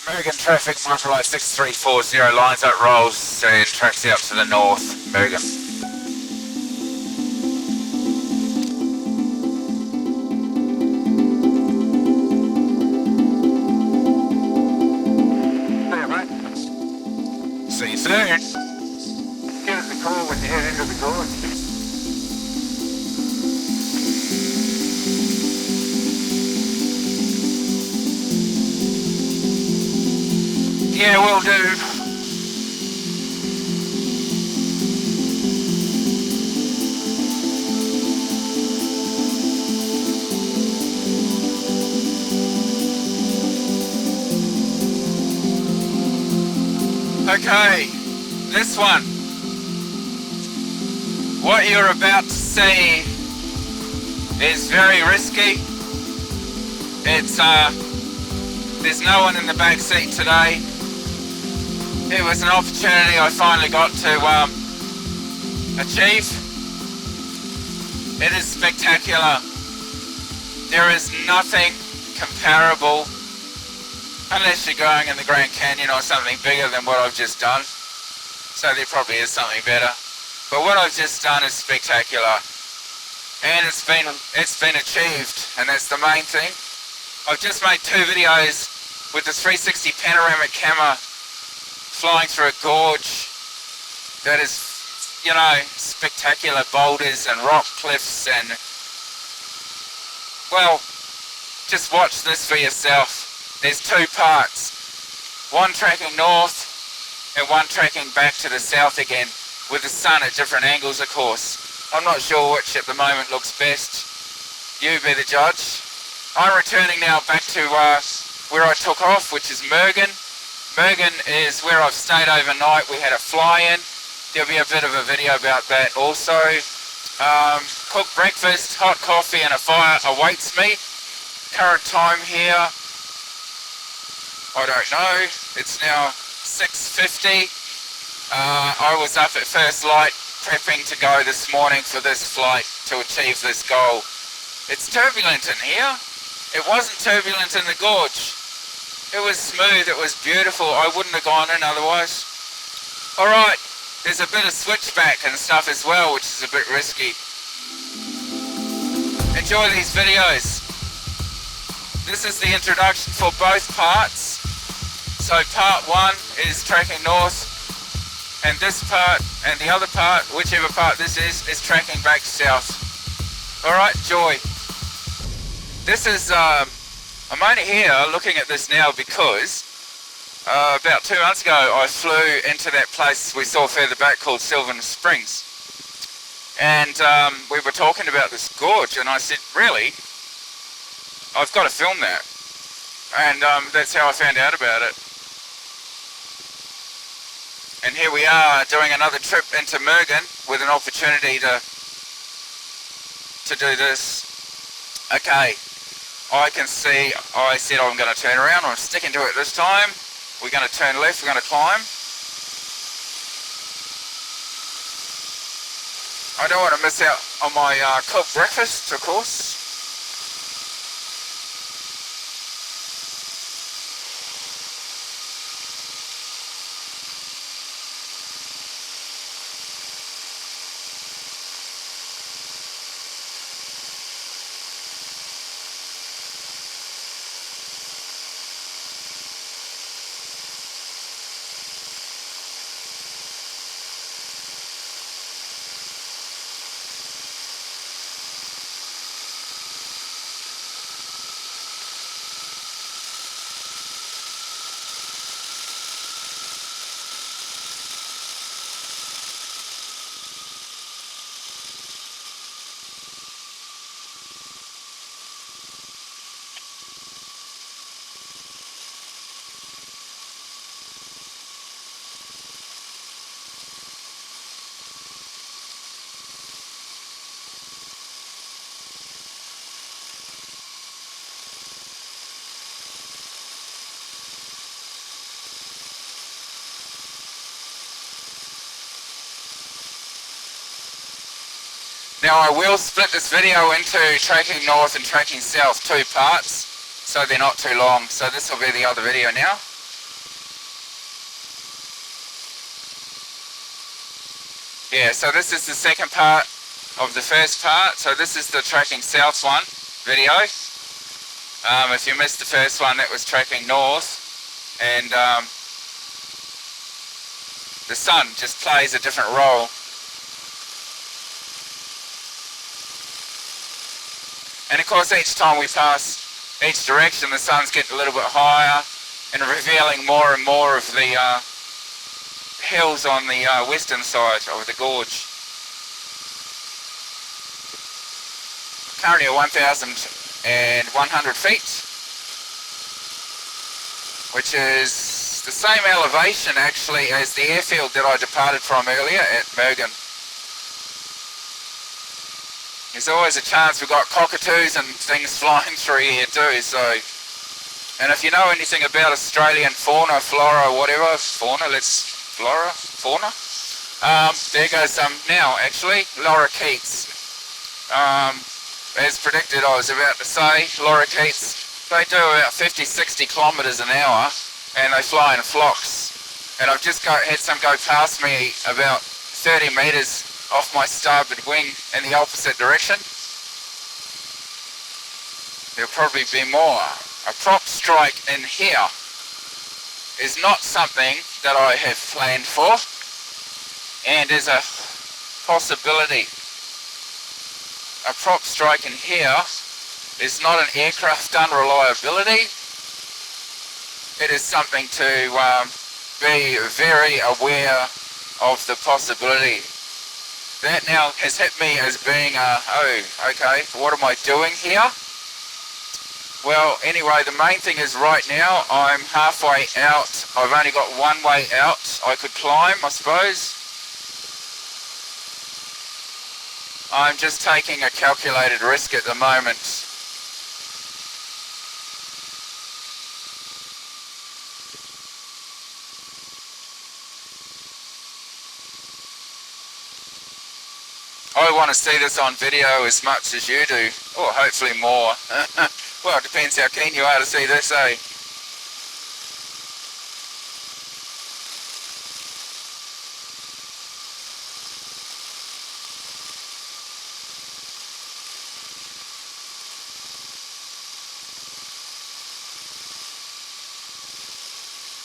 American traffic, microlight 6340, lines up rolls and tracks out to the north, American. See you soon. Give us a call when you head into the gorge. Yeah, will do. Okay, this one. What you're about to see is very risky. It's there's no one in the back seat today. It was an opportunity I finally got to achieve. It is spectacular. There is nothing comparable, unless you're going in the Grand Canyon or something bigger than what I've just done. So there probably is something better. But what I've just done is spectacular. And it's been achieved, and that's the main thing. I've just made 2 videos with the 360 panoramic camera flying through a gorge that is, you know, spectacular boulders and rock cliffs, and well, just watch this for yourself. There's 2 parts, one tracking north and one tracking back to the south again, with the sun at different angles, of course. I'm not sure which at the moment looks best. You be the judge. I'm returning now back to where I took off, which is Mergen. Mergen is where I've stayed overnight. We had a fly-in. There'll be a bit of a video about that also. Cooked breakfast, hot coffee and a fire awaits me. Current time here, I don't know. It's now 6:50. I was up at first light prepping to go this morning for this flight to achieve this goal. It's turbulent in here. It wasn't turbulent in the gorge. It was smooth, it was beautiful. I wouldn't have gone in otherwise. Alright, there's a bit of switchback and stuff as well, which is a bit risky. Enjoy these videos. This is the introduction for both parts. So part 1 is tracking north, and this part and the other part, whichever part this is tracking back south. Alright, enjoy. This is, I'm only here looking at this now because about 2 months ago I flew into that place we saw further back called Sylvan Springs, and we were talking about this gorge, and I said, really? I've got to film that. And that's how I found out about it. And here we are doing another trip into Mergen with an opportunity to do this. Okay. I can see, I said I'm going to turn around, I'm sticking to it this time. We're going to turn left, we're going to climb. I don't want to miss out on my cooked breakfast, of course. Now I will split this video into tracking north and tracking south, 2 parts, so they're not too long. So this will be the other video now. Yeah, so this is the second part of the first part. So this is the tracking south one video. If you missed the first one, that was tracking north, and the sun just plays a different role. And of course, each time we pass each direction, the sun's getting a little bit higher and revealing more and more of the hills on the western side of the gorge. Currently at 1,100 feet, which is the same elevation actually as the airfield that I departed from earlier at Mergen. There's always a chance we've got cockatoos and things flying through here too, so... And if you know anything about Australian fauna, flora, whatever, fauna, there goes some now actually, lorikeets. As predicted, I was about to say, lorikeets, they do about 50-60 kilometres an hour, and they fly in flocks. And I've just had some go past me about 30 metres off my starboard wing in the opposite direction. There'll probably be more. A prop strike in here is not something that I have planned for, and is a possibility. A prop strike in here is not an aircraft unreliability. It is something to be very aware of the possibility. That now has hit me as being oh, okay, what am I doing here? Well, anyway, the main thing is right now I'm halfway out. I've only got one way out I could climb, I suppose. I'm just taking a calculated risk at the moment. I want to see this on video as much as you do, or hopefully more. Well, it depends how keen you are to see this, eh?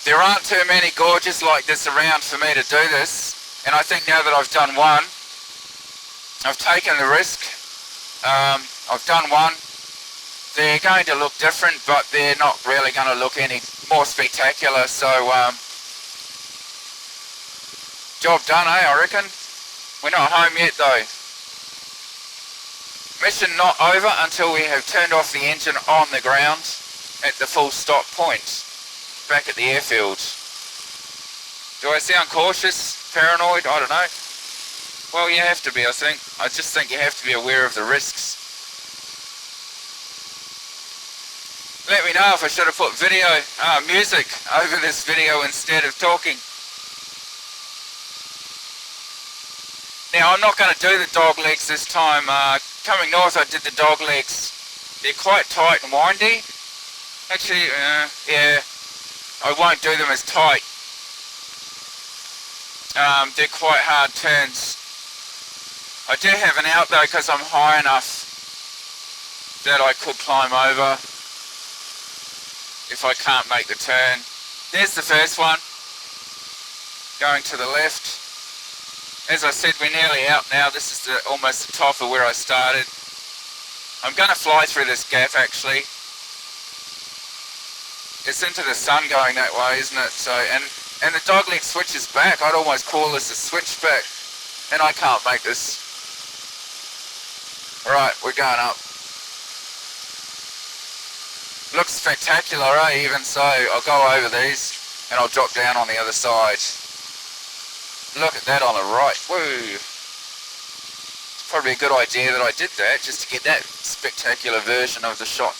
There aren't too many gorges like this around for me to do this, and I think now that I've done one, I've taken the risk. I've done one. They're going to look different, but they're not really going to look any more spectacular, so job done, eh, I reckon? We're not home yet though. Mission not over until we have turned off the engine on the ground at the full stop point, back at the airfield. Do I sound cautious, paranoid? I don't know. Well, you have to be, I think. I just think you have to be aware of the risks. Let me know if I should have put music over this video instead of talking. Now, I'm not going to do the dog legs this time. Coming north, I did the dog legs. They're quite tight and windy. Actually, yeah, I won't do them as tight. They're quite hard turns. I do have an out though because I'm high enough that I could climb over if I can't make the turn. There's the first one, going to the left. As I said, we're nearly out now. This is almost the top of where I started. I'm going to fly through this gap actually. It's into the sun going that way, isn't it? So, and the dogleg switches back. I'd almost call this a switchback, and I can't make this. Right, we're going up. Looks spectacular, eh? Even so, I'll go over these and I'll drop down on the other side. Look at that on the right. Woo! It's probably a good idea that I did that, just to get that spectacular version of the shot.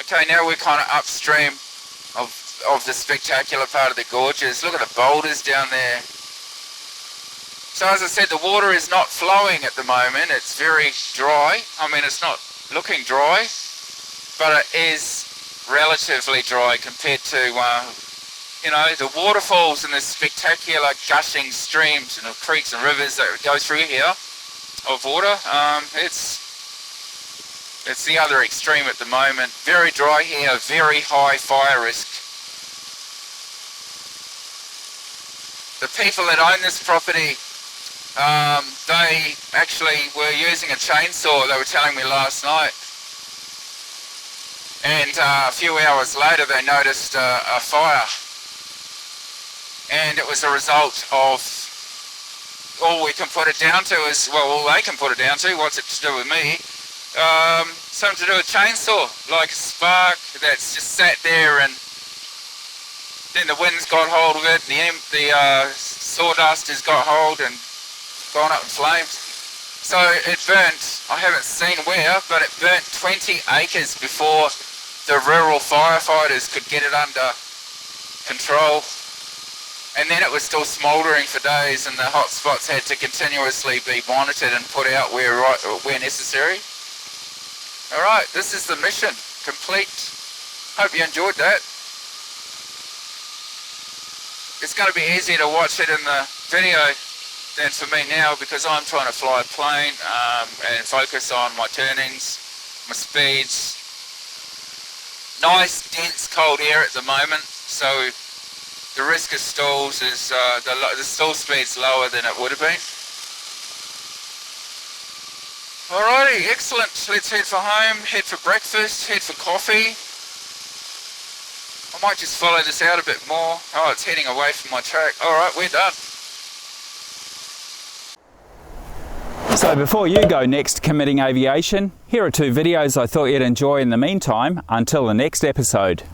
Okay, now we're kind of upstream of the spectacular part of the gorges. Look at the boulders down there. So as I said, the water is not flowing at the moment. It's very dry. I mean, it's not looking dry, but it is relatively dry compared to you know, the waterfalls and the spectacular gushing streams and the creeks and rivers that go through here of water. It's the other extreme at the moment. Very dry here, very high fire risk. The people that own this property, they actually were using a chainsaw, they were telling me last night. And a few hours later they noticed a fire. And it was a result of, all we can put it down to is, well, all they can put it down to, what's it to do with me? Something to do with chainsaw, like a spark that's just sat there, and then the wind's got hold of it, the sawdust has got hold and gone up in flames. So it burnt, I haven't seen where, but it burnt 20 acres before the rural firefighters could get it under control. And then it was still smouldering for days, and the hot spots had to continuously be monitored and put out where necessary. Alright, this is the mission complete. Hope you enjoyed that. It's going to be easier to watch it in the video than for me now, because I'm trying to fly a plane and focus on my turnings, my speeds. Nice dense cold air at the moment, so the risk of stalls is, the stall speed's lower than it would have been. Alrighty, excellent. Let's head for home, head for breakfast, head for coffee. I might just follow this out a bit more. Oh, it's heading away from my track. Alright, we're done. So before you go next committing aviation, here are 2 videos I thought you'd enjoy in the meantime until the next episode.